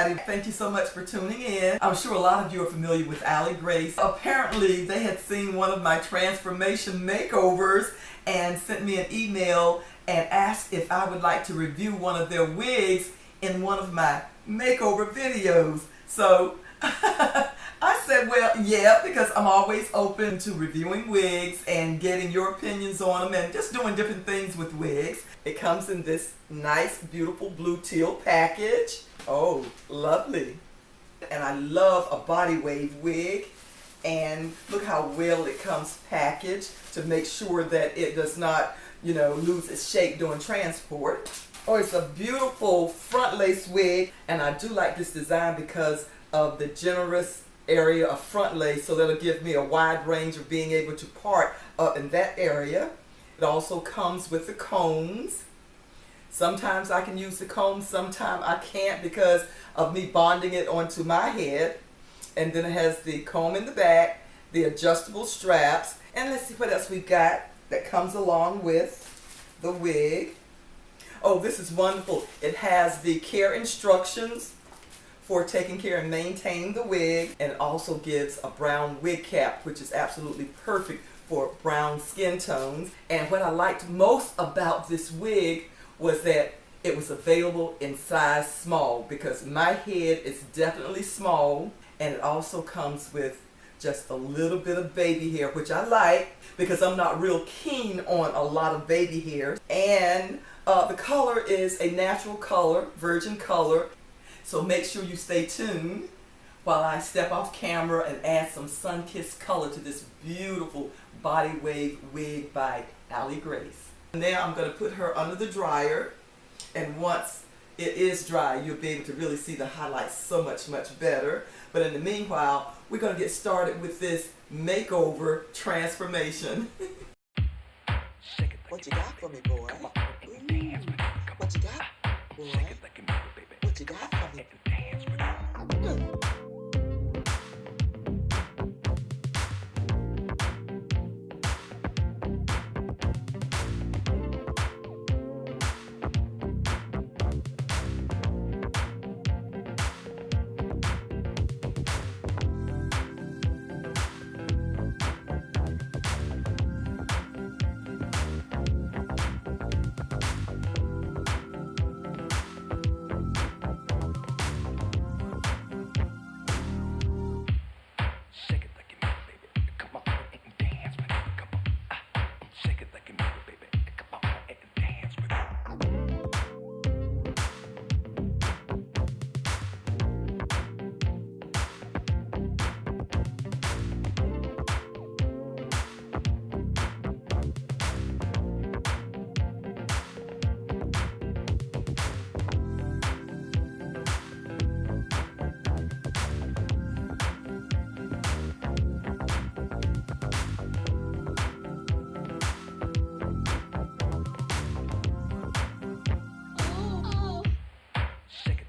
everybody. Thank you so much for tuning in. I'm sure a lot of you are familiar with Aligrace. Apparently, they had seen one of my transformation makeovers and sent me an email and asked if I would like to review one of their wigs in one of my makeover videos. So I said, well, yeah, because I'm always open to reviewing wigs and getting your opinions on them and just doing different things with wigs. It comes in this nice, beautiful blue teal package. Oh, lovely. And I love a body wave wig. And look how well it comes packaged to make sure that it does not, lose its shape during transport. Oh, it's a beautiful front lace wig. And I do like this design because of the generous area of front lace, so that'll give me a wide range of being able to part up in that area. It also comes with the combs. Sometimes I can use the combs, sometimes I can't because of me bonding it onto my head. And then it has the comb in the back, the adjustable straps, and let's see what else we got that comes along with the wig. Oh, this is wonderful. It has the care instructions for taking care and maintaining the wig, and it also gives a brown wig cap, which is absolutely perfect for brown skin tones. And what I liked most about this wig was that it was available in size small, because my head is definitely small, and it also comes with just a little bit of baby hair, which I like because I'm not real keen on a lot of baby hair. And the color is a natural color, virgin color. So make sure you stay tuned while I step off camera and add some sun-kissed color to this beautiful body wave wig by Aligrace. Now I'm going to put her under the dryer, and once it is dry, you'll be able to really see the highlights so much better. But in the meanwhile, we're going to get started with this makeover transformation. What you got for me, boy? Ooh, what you got, boy? What you got for me?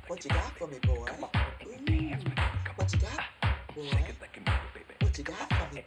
What you got for me, boy? Ooh, what you got, boy? What you got for me?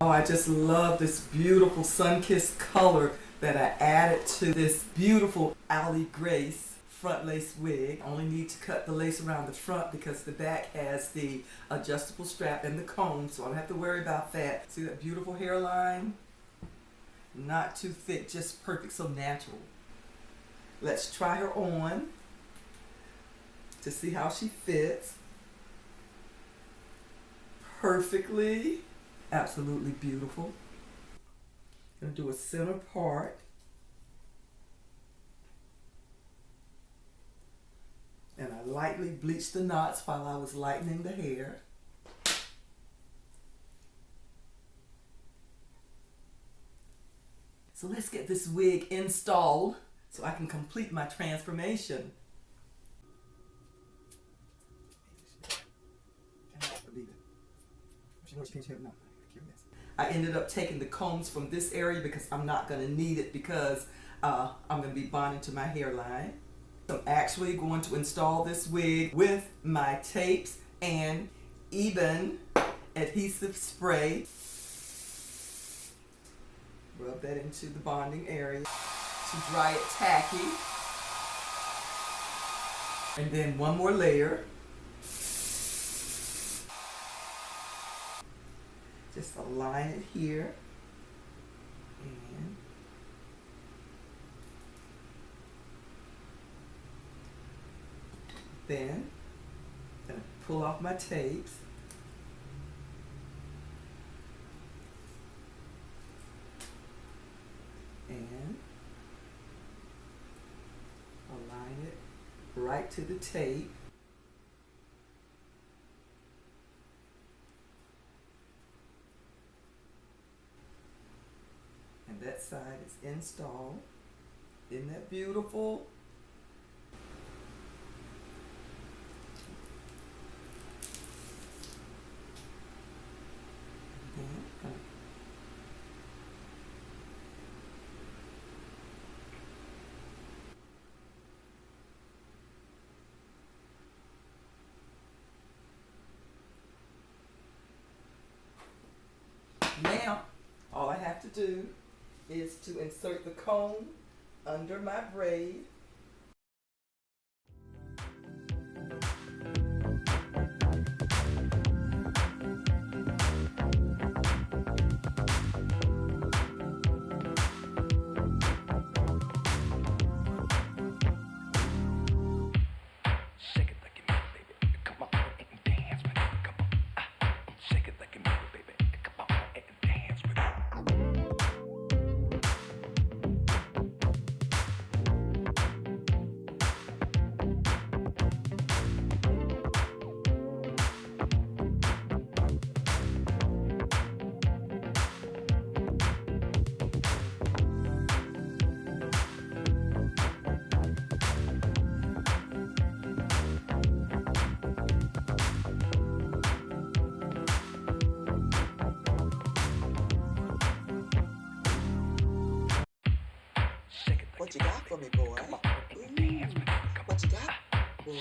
Oh, I just love this beautiful sun-kissed color that I added to this beautiful Aligrace front lace wig. I only need to cut the lace around the front because the back has the adjustable strap and the comb, so I don't have to worry about that. See that beautiful hairline? Not too thick, just perfect, so natural. Let's try her on to see how she fits. Perfectly. Absolutely beautiful. Gonna do a center part. And I lightly bleached the knots while I was lightening the hair. So let's get this wig installed so I can complete my transformation. I ended up taking the combs from this area because I'm not going to need it because I'm going to be bonding to my hairline. I'm actually going to install this wig with my tapes and even adhesive spray. Rub that into the bonding area to dry it tacky. And then one more layer. Just align it here. And then I'm going to pull off my tapes. And align it right to the tape. And that side is installed. Isn't that beautiful? Now, all I have to do is to insert the comb under my braid. What you got for me, boy? Ooh, what you got, boy?